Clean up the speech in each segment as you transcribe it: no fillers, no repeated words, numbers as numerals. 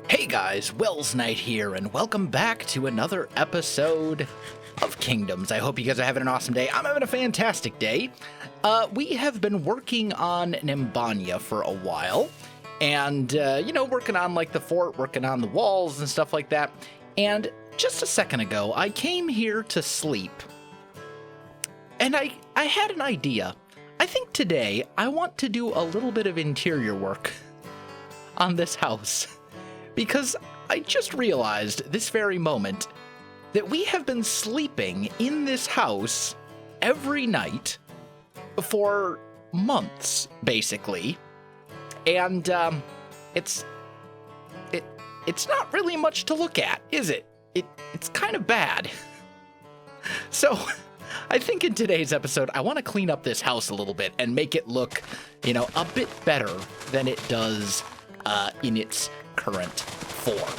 Hey guys, Welsknight here, and welcome back to another episode of Kingdoms. I hope you guys are having an awesome day. I'm having a fantastic day. We have been working on Nimbania for a while, and, working on, the fort, working on the walls and stuff like that. And just a second ago, I came here to sleep, and I had an idea. I think today I want to do a little bit of interior work on this house. Because I just realized this very moment that we have been sleeping in this house every night for months, basically. And it's not really much to look at, is it? It's kind of bad. So I think in today's episode, I want to clean up this house a little bit and make it look, a bit better than it does in its current form.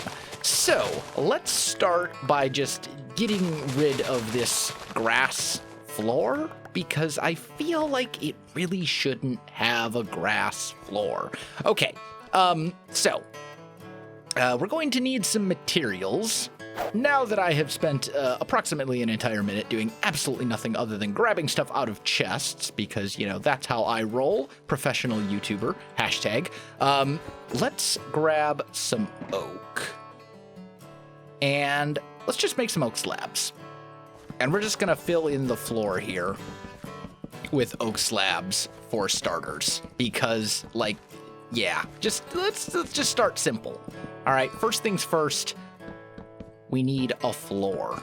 So let's start by just getting rid of this grass floor, because I feel like it really shouldn't have a grass floor. Okay, so we're going to need some materials. Now that I have spent approximately an entire minute doing absolutely nothing other than grabbing stuff out of chests, because, that's how I roll, professional YouTuber, hashtag, let's grab some oak. And let's just make some oak slabs. And we're just going to fill in the floor here with oak slabs for starters, because, let's just start simple. All right, first things first. We need a floor.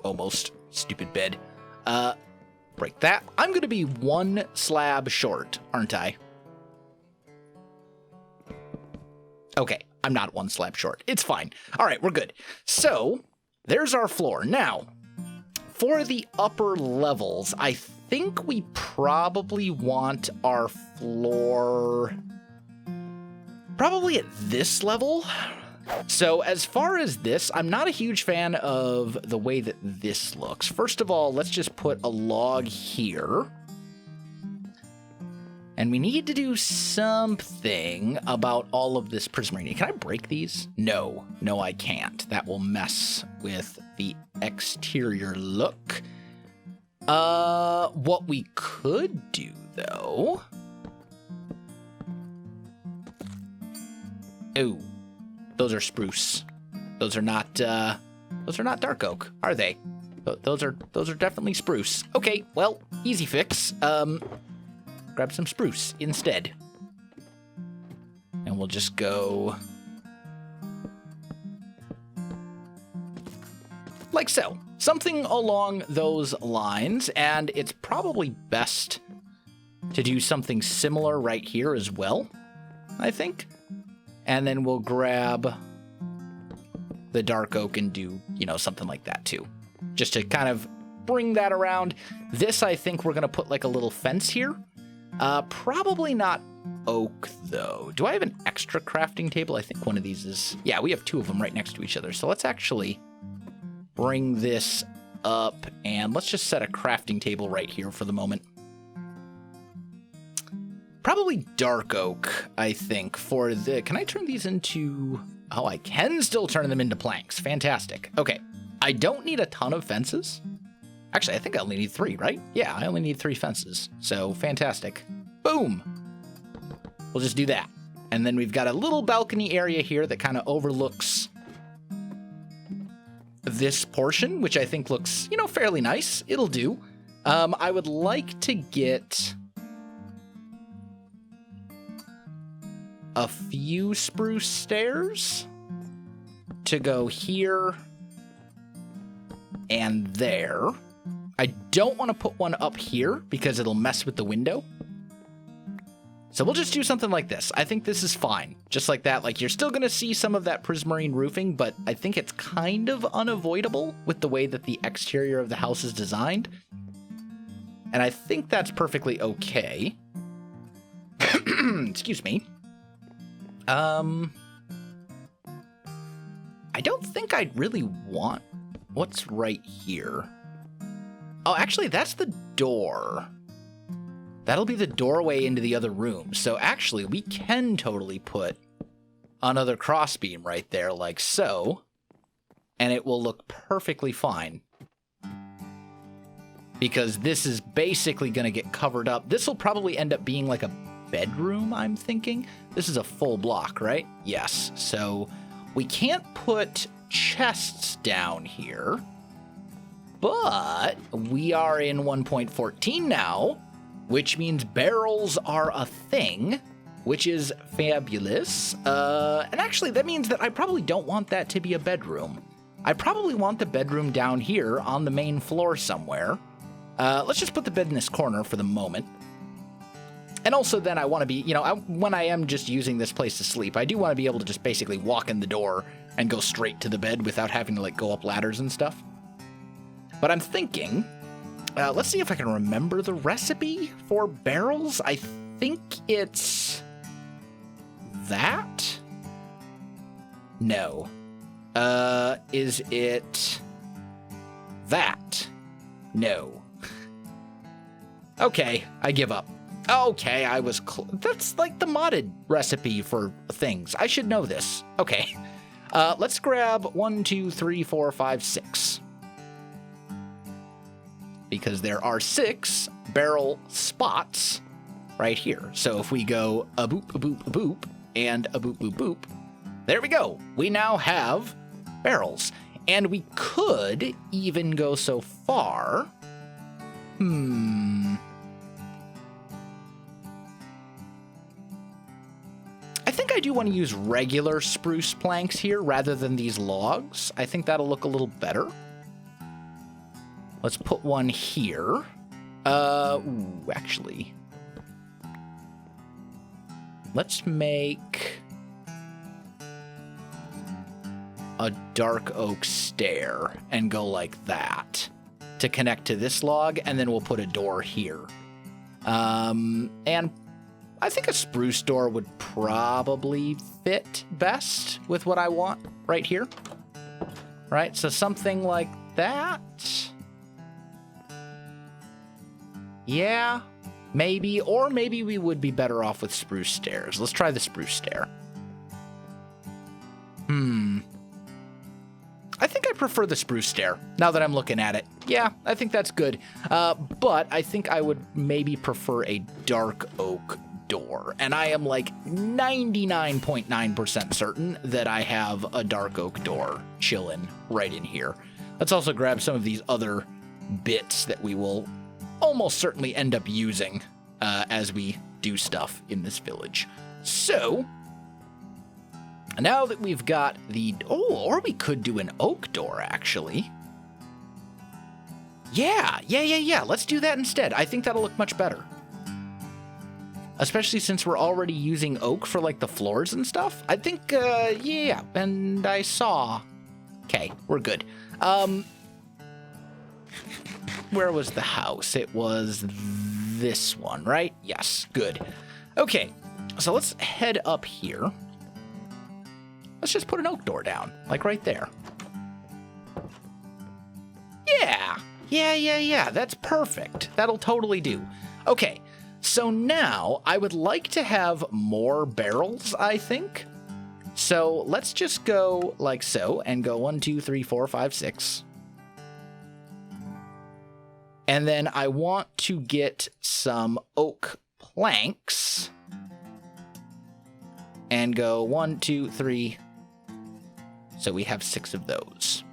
Almost. Stupid bed. Break that. I'm gonna be one slab short, aren't I? Okay, I'm not one slab short. It's fine. All right, we're good. So, there's our floor. Now, for the upper levels, I think we probably want our floor probably at this level. So as far as this, I'm not a huge fan of the way that this looks. First of all, let's just put a log here. And we need to do something about all of this prismarine. Can I break these? No, I can't. That will mess with the exterior look. What we could do, though... Oh, those are spruce. Those are not dark oak, are they? Those are definitely spruce. Okay, well, easy fix. Grab some spruce instead. And we'll just go like so. Something along those lines, and it's probably best to do something similar right here as well, I think. And then we'll grab the dark oak and do, something like that too. Just to kind of bring that around. This, I think we're going to put like a little fence here. Probably not oak, though. Do I have an extra crafting table? I think one of these is... Yeah, we have two of them right next to each other. So let's actually bring this up, and let's just set a crafting table right here for the moment. Probably dark oak, I think, for the... Can I turn these into... Oh, I can still turn them into planks. Fantastic. Okay. I don't need a ton of fences. Actually, I think I only need 3, right? Yeah, I only need 3 fences. So, fantastic. Boom! We'll just do that. And then we've got a little balcony area here that kind of overlooks this portion, which I think looks, fairly nice. It'll do. I would like to get... a few spruce stairs to go here and there. I don't want to put one up here because it'll mess with the window. So we'll just do something like this. I think this is fine. Just like that. Like, you're still going to see some of that prismarine roofing, but I think it's kind of unavoidable with the way that the exterior of the house is designed. And I think that's perfectly okay. Excuse me. I don't think I'd really want what's right here. Oh, actually, that's the door. That'll be the doorway into the other room. So actually, we can totally put another crossbeam right there, like so. And it will look perfectly fine. Because this is basically going to get covered up. This will probably end up being like a bedroom, I'm thinking. This is a full block, right? Yes. So we can't put chests down here. But we are in 1.14 now, which means barrels are a thing, which is fabulous. And actually, that means that I probably don't want that to be a bedroom. I probably want the bedroom down here on the main floor somewhere. Let's just put the bed in this corner for the moment. And also then I want to be, when I am just using this place to sleep, I do want to be able to just basically walk in the door and go straight to the bed without having to go up ladders and stuff. But I'm thinking, let's see if I can remember the recipe for barrels. I think it's that? No. Is it that? No. Okay, I give up. Okay, I was that's like the modded recipe for things. I should know this. Okay. Let's grab 1, 2, 3, 4, 5, 6. Because there are 6 barrel spots right here. So if we go a boop, a boop, a boop, and a boop, boop, boop, there we go. We now have barrels. And we could even go so far. I think I do want to use regular spruce planks here rather than these logs. I think that'll look a little better. Let's put one here. Actually. Let's make a dark oak stair and go like that to connect to this log, and then we'll put a door here. And I think a spruce door would probably fit best with what I want right here. Right, so something like that. Yeah, maybe, or maybe we would be better off with spruce stairs. Let's try the spruce stair. I think I prefer the spruce stair, now that I'm looking at it. Yeah, I think that's good. But I think I would maybe prefer a dark oak door. And I am like 99.9% certain that I have a dark oak door chilling right in here. Let's also grab some of these other bits that we will almost certainly end up using as we do stuff in this village. So now that we've got the... Oh, or we could do an oak door, actually. Yeah. Let's do that instead. I think that'll look much better. Especially since we're already using oak for, the floors and stuff. I think, yeah. And I saw... Okay, we're good. Where was the house? It was this one, right? Yes, good. Okay, so let's head up here. Let's just put an oak door down, right there. Yeah, that's perfect. That'll totally do. Okay, so now I would like to have more barrels, I think. So let's just go like so and go 1, 2, 3, 4, 5, 6. And then I want to get some oak planks and go 1, 2, 3. So we have 6 of those.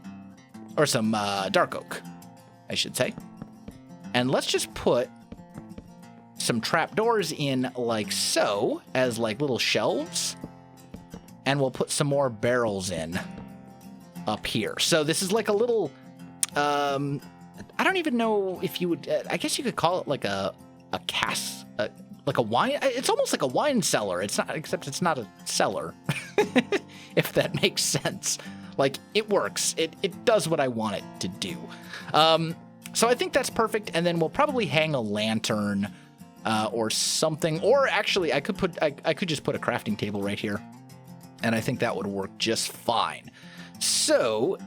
Or some dark oak, I should say. And let's just put some trapdoors in like so, as little shelves. And we'll put some more barrels in up here. So this is like a little, I don't even know if you would, I guess you could call it like a cask, like a wine. It's almost like a wine cellar. It's not, except it's not a cellar, if that makes sense. It works. It does what I want it to do. So I think that's perfect. And then we'll probably hang a lantern or something. Or actually, I could just put a crafting table right here. And I think that would work just fine. So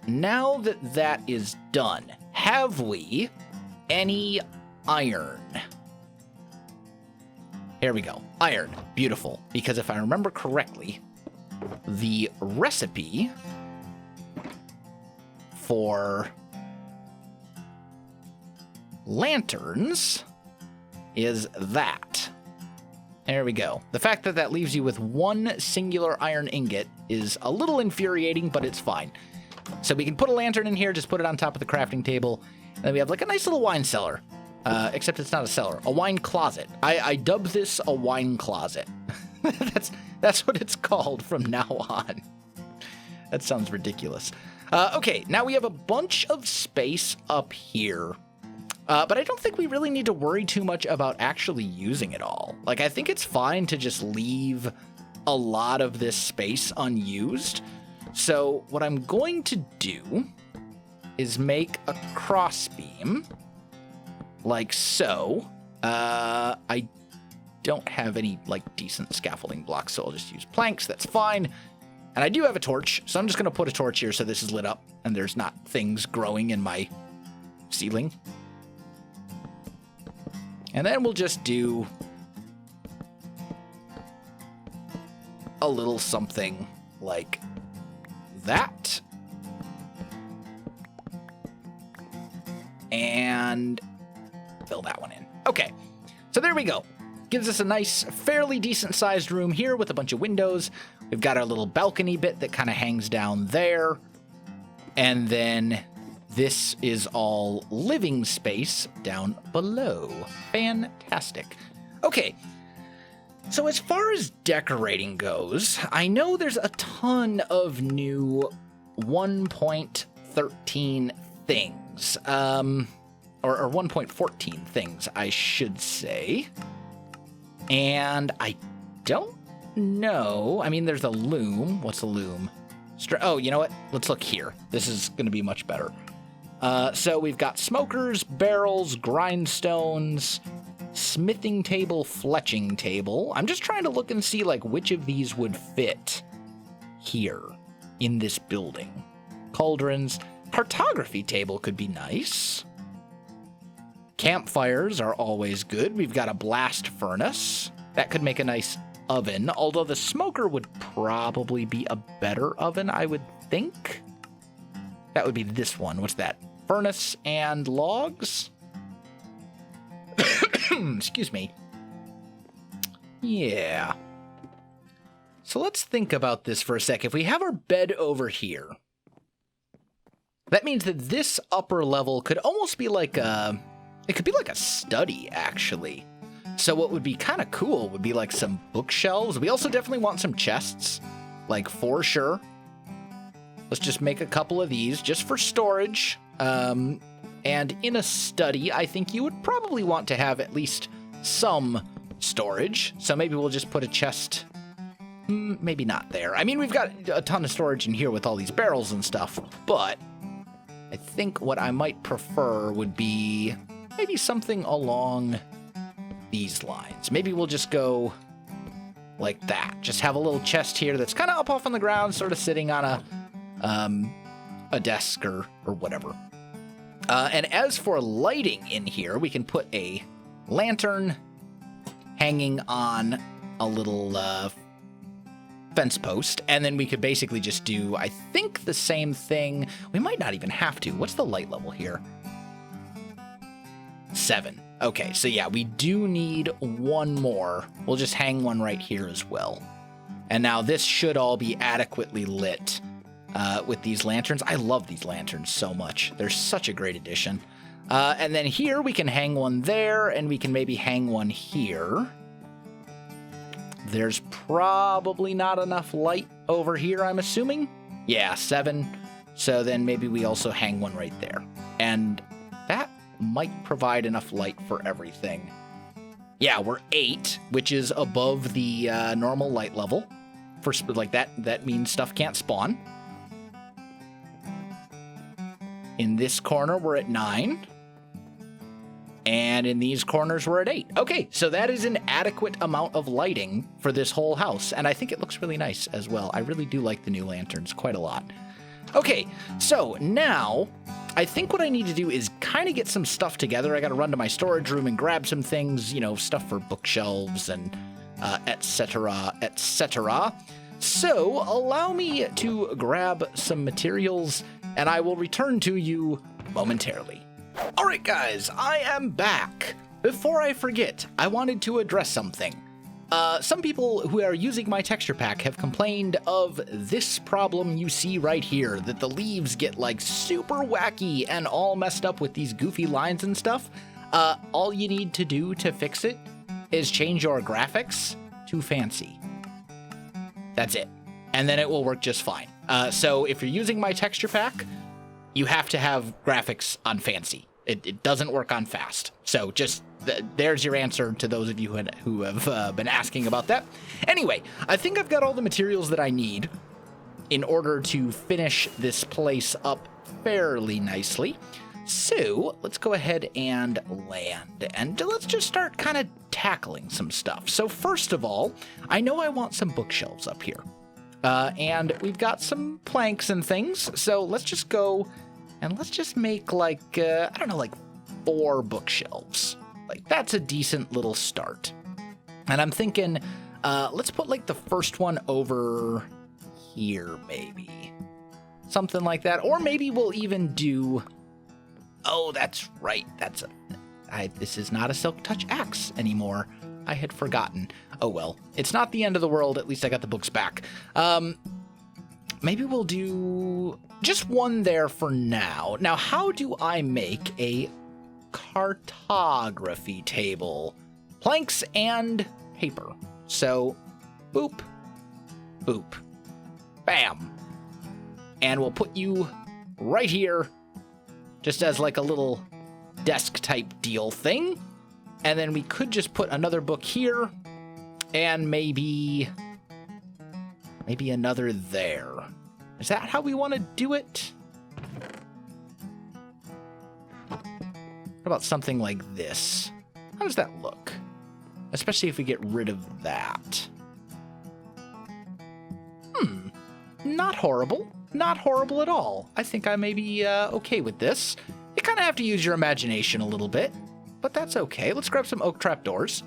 now that that is done, have we any iron? Here we go. Iron. Beautiful. Because if I remember correctly, the recipe for lanterns is that. There we go. The fact that that leaves you with one singular iron ingot is a little infuriating, but it's fine. So we can put a lantern in here, just put it on top of the crafting table, and then we have like a nice little wine cellar. Except it's not a cellar, a wine closet. I dub this a wine closet. That's what it's called from now on. That sounds ridiculous. Okay, now we have a bunch of space up here. But I don't think we really need to worry too much about actually using it all. Like, I think it's fine to just leave a lot of this space unused. So what I'm going to do is make a crossbeam. Like so. I don't have any, like, decent scaffolding blocks, so I'll just use planks. That's fine. And I do have a torch, so I'm just going to put a torch here so this is lit up and there's not things growing in my ceiling. And then we'll just do a little something like that. And fill that one in. Okay, so there we go. Gives us a nice, fairly decent-sized room here with a bunch of windows. We've got our little balcony bit that kind of hangs down there. And then this is all living space down below. Fantastic. Okay, so as far as decorating goes, I know there's a ton of new 1.13 things. Or 1.14 things, I should say. And I don't know. I mean, there's a loom. What's a loom? Oh, you know what? Let's look here. This is going to be much better. So we've got smokers, barrels, grindstones, smithing table, fletching table. I'm just trying to look and see, like, which of these would fit here in this building. Cauldrons. Cartography table could be nice. Campfires are always good. We've got a blast furnace. That could make a nice oven, although the smoker would probably be a better oven, I would think. That would be this one. What's that? Furnace and logs? Excuse me. Yeah. So let's think about this for a sec. If we have our bed over here, that means that this upper level could almost be like a... It could be like a study, actually. So what would be kind of cool would be like some bookshelves. We also definitely want some chests, like for sure. Let's just make a couple of these just for storage. And in a study, I think you would probably want to have at least some storage. So maybe we'll just put a chest, maybe not there. I mean, we've got a ton of storage in here with all these barrels and stuff, but I think what I might prefer would be maybe something along these lines. Maybe we'll just go like that. Just have a little chest here that's kind of up off on the ground, sort of sitting on a desk or whatever. And as for lighting in here, we can put a lantern hanging on a little fence post, and then we could basically just do, I think, the same thing. We might not even have to. What's the light level here? 7. Okay, so yeah, we do need one more. We'll just hang one right here as well. And now this should all be adequately lit with these lanterns. I love these lanterns so much. They're such a great addition. And then here we can hang one there, and we can maybe hang one here. There's probably not enough light over here, I'm assuming. Yeah, 7. So then maybe we also hang one right there. And that might provide enough light for everything. Yeah, we're 8, which is above the normal light level. For like that means stuff can't spawn. In this corner, we're at 9. And in these corners, we're at 8. Okay, so that is an adequate amount of lighting for this whole house. And I think it looks really nice as well. I really do like the new lanterns quite a lot. Okay, so now I think what I need to do is kind of get some stuff together. I got to run to my storage room and grab some things, you know, stuff for bookshelves and etc., etc. So allow me to grab some materials and I will return to you momentarily. All right, guys, I am back. Before I forget, I wanted to address something. Some people who are using my texture pack have complained of this problem you see right here, that the leaves get like super wacky and all messed up with these goofy lines and stuff. All you need to do to fix it is change your graphics to fancy. That's it. And then it will work just fine. So if you're using my texture pack, you have to have graphics on fancy. It doesn't work on fast. So just there's your answer to those of you who have been asking about that. Anyway, I think I've got all the materials that I need in order to finish this place up fairly nicely. So let's go ahead and land, and let's just start kind of tackling some stuff. So first of all, I know I want some bookshelves up here. And we've got some planks and things. So let's just go and let's just make like, I don't know, like 4 bookshelves. Like that's a decent little start. And I'm thinking, let's put like the first one over here, maybe. Something like that. Or maybe we'll even do, oh, that's right. This is not a Silk Touch axe anymore. I had forgotten. Oh, well, it's not the end of the world. At least I got the books back. Maybe we'll do just one there for now. Now, how do I make a cartography table? Planks and paper. So, boop, boop, bam. And we'll put you right here, just as like a little desk type deal thing. And then we could just put another book here and maybe another there. Is that how we want to do it? What about something like this? How does that look? Especially if we get rid of that. Not horrible. Not horrible at all. I think I may be okay with this. You kind of have to use your imagination a little bit, but that's okay. Let's grab some oak trapdoors,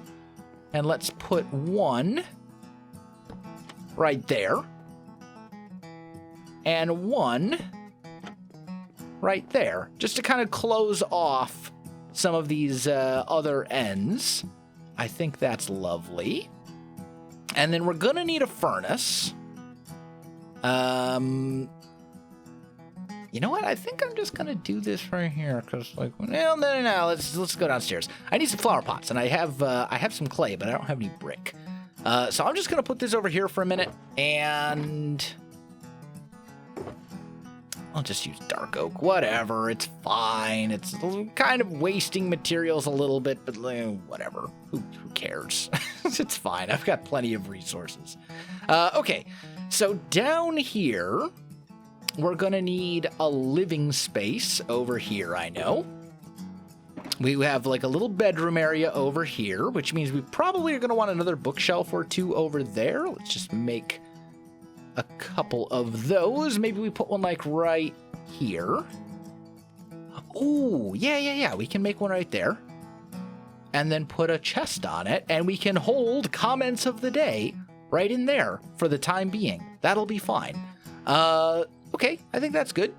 and let's put one right there, and one right there, just to kind of close off some of these other ends. I think that's lovely. And then we're gonna need a furnace. You know what? I think I'm just gonna do this right here, because like, well, no. Let's go downstairs. I need some flower pots, and I have some clay, but I don't have any brick. So I'm just gonna put this over here for a minute, and I'll just use dark oak. Whatever, it's fine. It's kind of wasting materials a little bit, but whatever. Who cares? It's fine. I've got plenty of resources. Okay, so down here, we're going to need a living space over here, I know. We have like a little bedroom area over here, which means we probably are going to want another bookshelf or two over there. Let's just make a couple of those. Maybe we put one like right here. Oh, yeah. We can make one right there. And then put a chest on it, and we can hold comments of the day right in there for the time being. That'll be fine. Okay, I think that's good.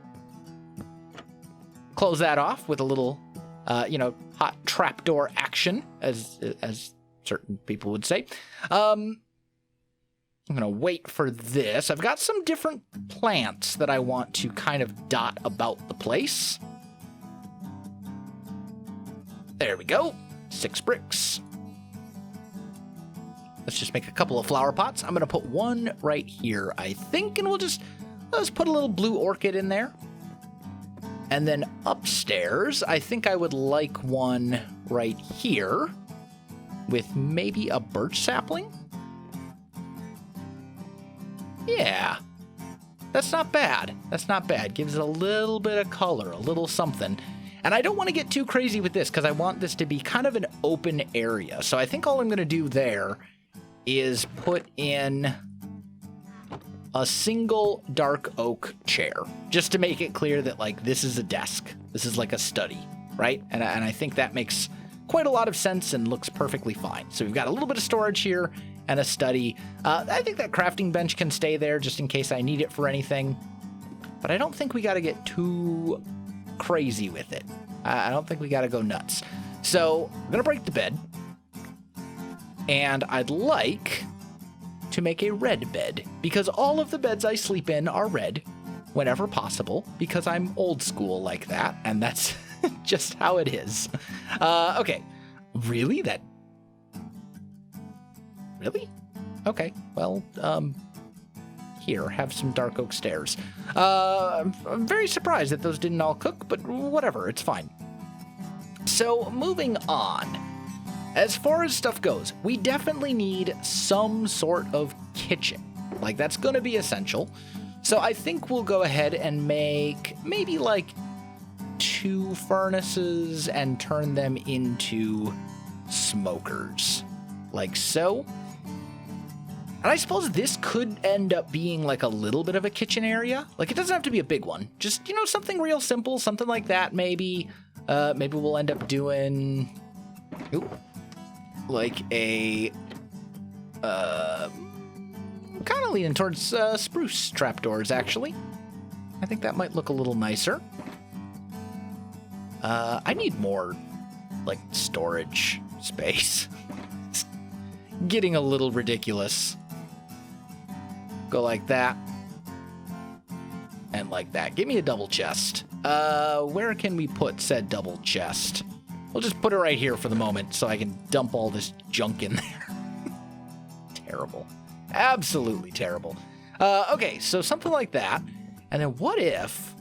Close that off with a little, hot trapdoor action, as certain people would say. I'm going to wait for this. I've got some different plants that I want to kind of dot about the place. There we go. 6 bricks. Let's just make a couple of flower pots. I'm going to put one right here, I think, and let's put a little blue orchid in there. And then upstairs, I think I would like one right here with maybe a birch sapling. Yeah, that's not bad. That's not bad. Gives it a little bit of color, a little something. And I don't want to get too crazy with this because I want this to be kind of an open area. So I think all I'm going to do there is put in a single dark oak chair, just to make it clear that, like, this is a desk. This is like a study, right? And I think that makes quite a lot of sense and looks perfectly fine. So we've got a little bit of storage here and a study. I think that crafting bench can stay there just in case I need it for anything. But I don't think we got to get too crazy with it. I don't think we got to go nuts. So I'm going to break the bed. And I'd like to make a red bed, because all of the beds I sleep in are red whenever possible, because I'm old school like that, and that's just how it is. Okay. Really? Really? Okay. Well, here, have some dark oak stairs. I'm very surprised that those didn't all cook, but whatever, it's fine. So, moving on. As far as stuff goes, we definitely need some sort of kitchen. Like, that's going to be essential. So I think we'll go ahead and make maybe like 2 furnaces and turn them into smokers, like so. And I suppose this could end up being like a little bit of a kitchen area. Like, it doesn't have to be a big one. Just, you know, something real simple, something like that maybe. Maybe we'll end up doing... Ooh. Like a... kind of leaning towards spruce trapdoors, actually. I think that might look a little nicer. I need more, like, storage space. It's getting a little ridiculous. Go like that. And like that. Give me a double chest. Where can we put said double chest? We'll just put it right here for the moment so I can dump all this junk in there. Terrible. Absolutely terrible. Okay, so something like that. And then what if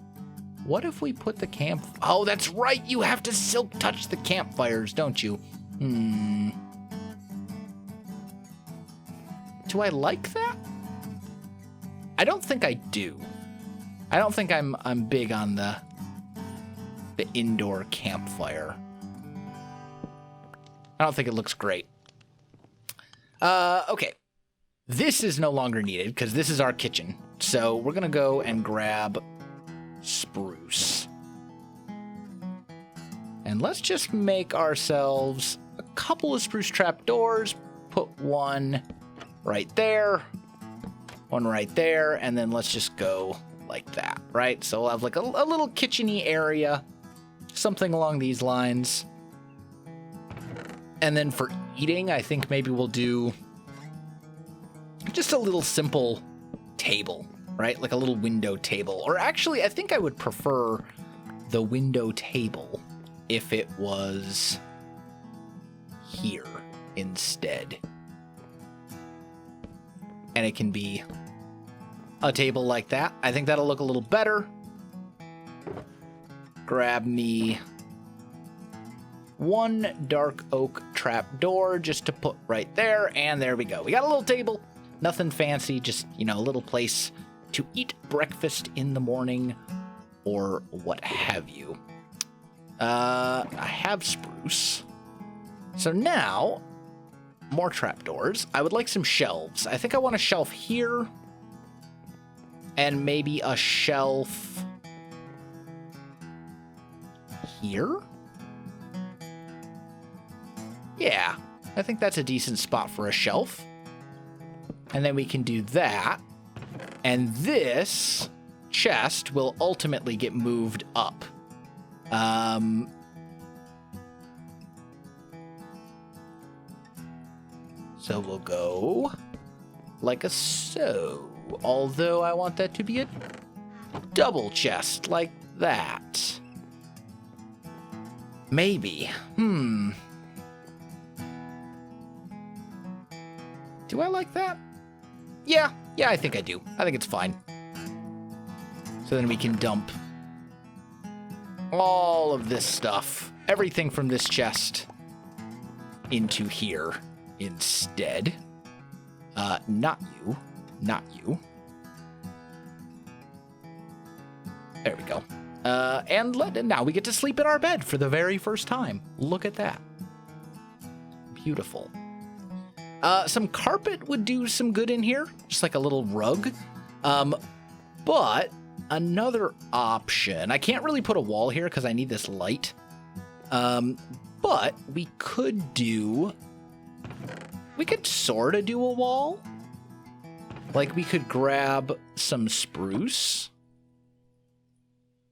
we put the camp... Oh, that's right. You have to silk touch the campfires, don't you? Do I like that? I don't think I do. I don't think I'm big on the indoor campfire. I don't think it looks great. Okay. This is no longer needed because this is our kitchen. So we're going to go and grab spruce. And let's just make ourselves a couple of spruce trapdoors. Put one right there, one right there, and then let's just go like that, right? So we'll have like a little kitchen-y area, something along these lines. And then for eating, I think maybe we'll do just a little simple table, right? Like a little window table. Or actually, I think I would prefer the window table if it was here instead. And it can be a table like that. I think that'll look a little better. Grab me one dark oak trapdoor just to put right there, and there we go. We got a little table, nothing fancy, just, you know, a little place to eat breakfast in the morning or what have you. I have spruce. So now, more trapdoors. I would like some shelves. I think I want a shelf here and maybe a shelf here. Yeah, I think that's a decent spot for a shelf. And then we can do that. And this chest will ultimately get moved up. So we'll go like a so. Although I want that to be a double chest like that. Maybe. Do I like that? Yeah, I think I do. I think it's fine. So then we can dump all of this stuff, everything from this chest, into here instead. Not you. There we go. And now we get to sleep in our bed for the very first time. Look at that. Beautiful. Some carpet would do some good in here, just like a little rug. But another option, I can't really put a wall here because I need this light. But we could sort of do a wall. Like, we could grab some spruce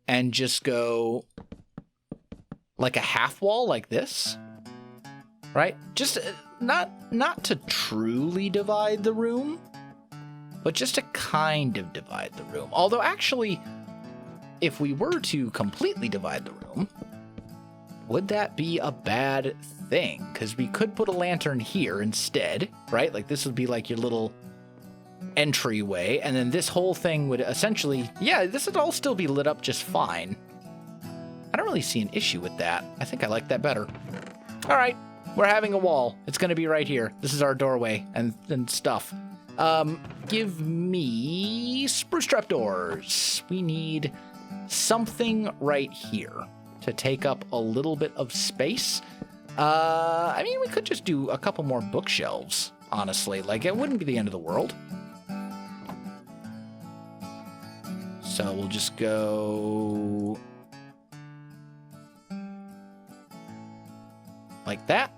and just go like a half wall like this, right? Just not to truly divide the room, but just to kind of divide the room. Although, actually, if we were to completely divide the room, would that be a bad thing? Because we could put a lantern here instead, right? Like, this would be like your little entryway, and then this whole thing would essentially, yeah, this would all still be lit up just fine. I don't really see an issue with that. I think I like that better. All right, we're having a wall. It's going to be right here. This is our doorway and stuff. Give me spruce trapdoors. We need something right here to take up a little bit of space. I mean, we could just do a couple more bookshelves, honestly. Like, it wouldn't be the end of the world. So we'll just go like that.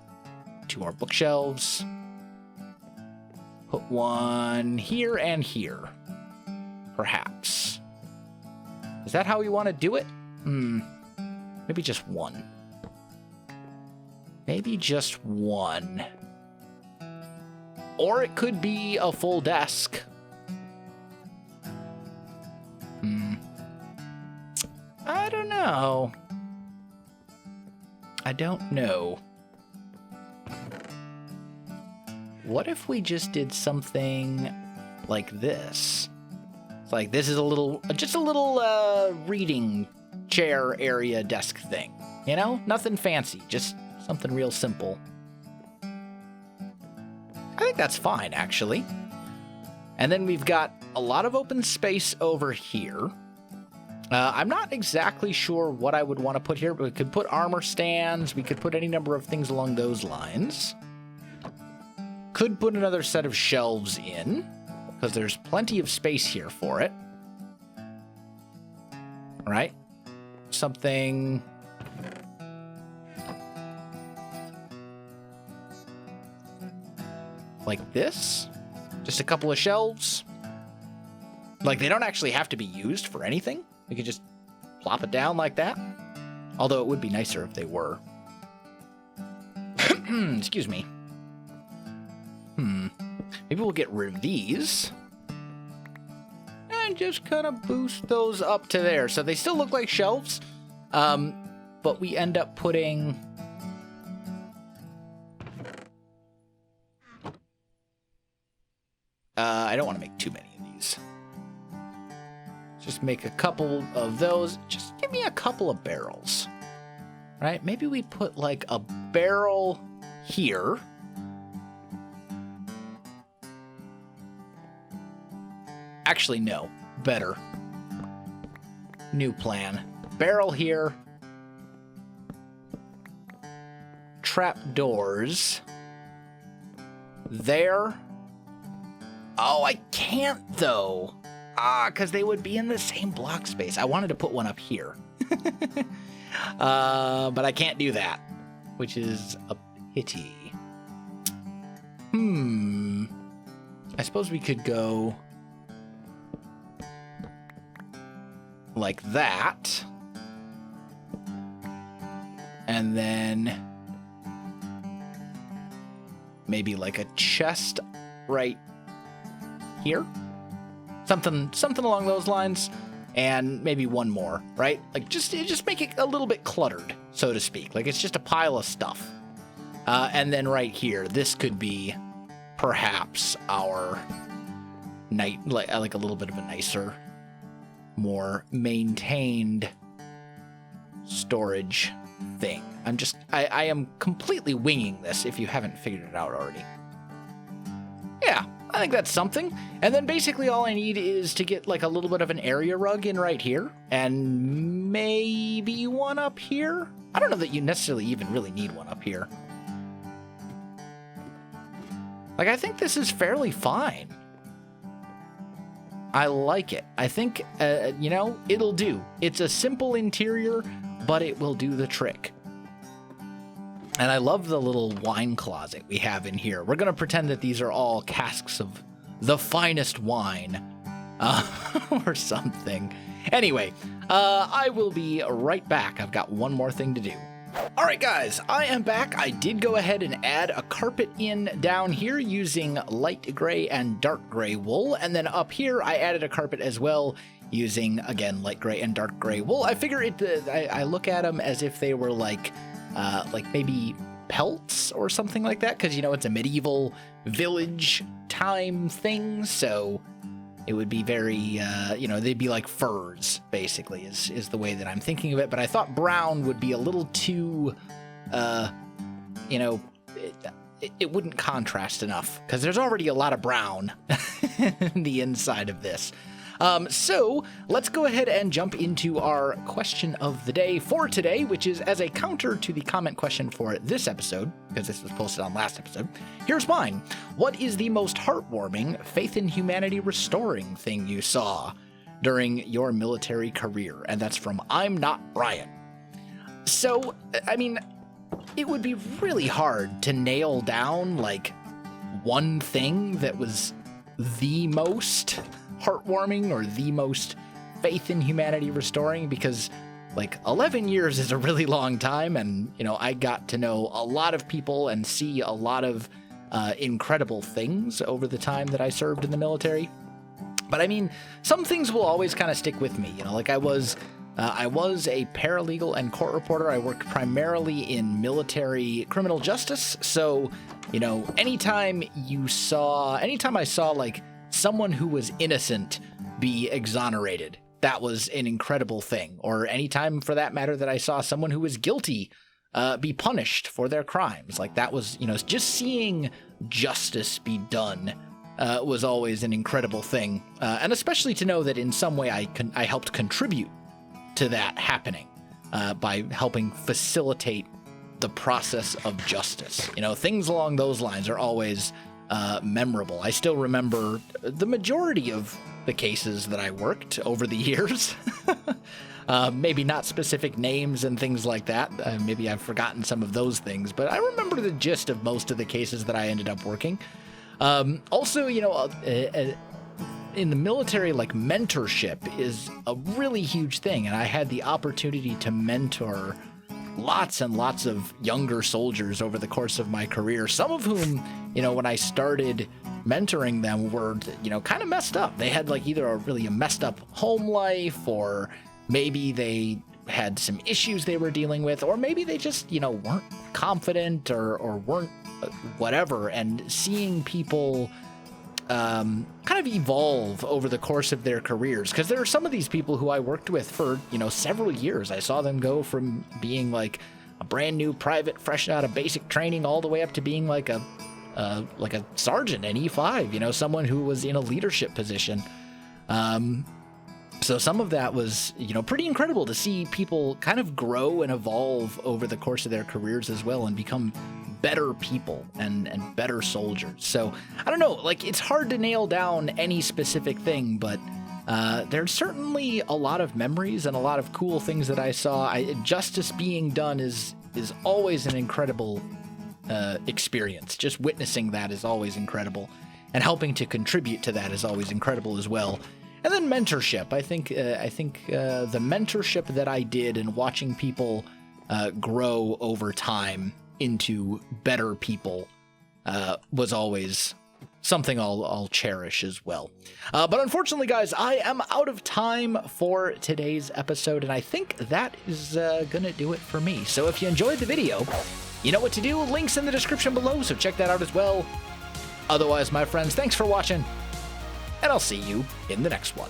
2 more bookshelves. Put one here and here, perhaps. Is that how we want to do it? Maybe just one. Maybe just one. Or it could be a full desk. I don't know. I don't know. What if we just did something like this? It's like, this is just a little reading chair area desk thing. You know? Nothing fancy, just something real simple. I think that's fine, actually. And then we've got a lot of open space over here. I'm not exactly sure what I would want to put here, but we could put armor stands. We could put any number of things along those lines. Could put another set of shelves in, because there's plenty of space here for it. All right? Something like this. Just a couple of shelves. Like, they don't actually have to be used for anything. We could just plop it down like that. Although it would be nicer if they were. Excuse me. Maybe we'll get rid of these. And just kind of boost those up to there. So they still look like shelves. But we end up putting... I don't want to make too many of these. Just make a couple of those. Just give me a couple of barrels. Right? Maybe we put like a barrel here. Actually, no. Better. New plan. Barrel here. Trap doors. There. Oh, I can't, though. Because they would be in the same block space. I wanted to put one up here. But I can't do that, which is a pity. I suppose we could go like that. And then maybe like a chest right here. Something along those lines, and maybe one more, right? Like, just make it a little bit cluttered, so to speak. Like, it's just a pile of stuff. And then right here, this could be perhaps our night, like a little bit of a nicer, more maintained storage thing. I am completely winging this if you haven't figured it out already. Yeah. I think that's something. And then basically all I need is to get like a little bit of an area rug in right here. And maybe one up here. I don't know that you necessarily even really need one up here. Like, I think this is fairly fine. I like it. I think, you know, it'll do. It's a simple interior, but it will do the trick. And I love the little wine closet we have in here. We're going to pretend that these are all casks of the finest wine or something. Anyway, I will be right back. I've got one more thing to do. All right, guys, I am back. I did go ahead and add a carpet in down here using light gray and dark gray wool. And then up here, I added a carpet as well using, again, light gray and dark gray wool. I figure I look at them as if they were like maybe pelts or something like that. Because, you know, it's a medieval village time thing. So it would be very, you know, they'd be like furs, basically, is the way that I'm thinking of it. But I thought brown would be a little too, you know, it wouldn't contrast enough because there's already a lot of brown in the inside of this. So let's go ahead and jump into our question of the day for today, which is as a counter to the comment question for this episode, because this was posted on last episode. Here's mine. What is the most heartwarming, faith in humanity restoring thing you saw during your military career? And that's from I'm Not Brian. So, I mean, it would be really hard to nail down like one thing that was the most heartwarming or the most faith in humanity restoring, because like 11 years is a really long time, and you know, I got to know a lot of people and see a lot of incredible things over the time that I served in the military. But I mean, some things will always kind of stick with me, you know, like I was a paralegal and court reporter. I worked primarily in military criminal justice, so you know, anytime I saw like someone who was innocent be exonerated, that was an incredible thing. Or anytime, for that matter, that I saw someone who was guilty be punished for their crimes, like that was, you know, just seeing justice be done was always an incredible thing. And especially to know that in some way I helped contribute to that happening by helping facilitate the process of justice. You know, things along those lines are always memorable. I still remember the majority of the cases that I worked over the years. Maybe not specific names and things like that. Maybe I've forgotten some of those things, but I remember the gist of most of the cases that I ended up working. Also, you know, in the military, like mentorship is a really huge thing, and I had the opportunity to mentor lots and lots of younger soldiers over the course of my career, some of whom, you know, when I started mentoring them were, you know, kind of messed up. They had like either a messed up home life, or maybe they had some issues they were dealing with, or maybe they just, you know, weren't confident or weren't whatever. And seeing people kind of evolve over the course of their careers, because there are some of these people who I worked with for, you know, several years. I saw them go from being like a brand new private fresh out of basic training all the way up to being like a sergeant in E5, you know, someone who was in a leadership position. So some of that was, you know, pretty incredible to see people kind of grow and evolve over the course of their careers as well, and become better people and better soldiers. So I don't know, like it's hard to nail down any specific thing, but there's certainly a lot of memories and a lot of cool things that I saw. Justice being done is always an incredible experience. Just witnessing that is always incredible, and helping to contribute to that is always incredible as well. And then mentorship. I think the mentorship that I did and watching people grow over time into better people was always something I'll cherish as well. But unfortunately, guys, I am out of time for today's episode, and I think that is gonna do it for me. So if you enjoyed the video, you know what to do. Links in the description below, so check that out as well. Otherwise, my friends, thanks for watching, and I'll see you in the next one.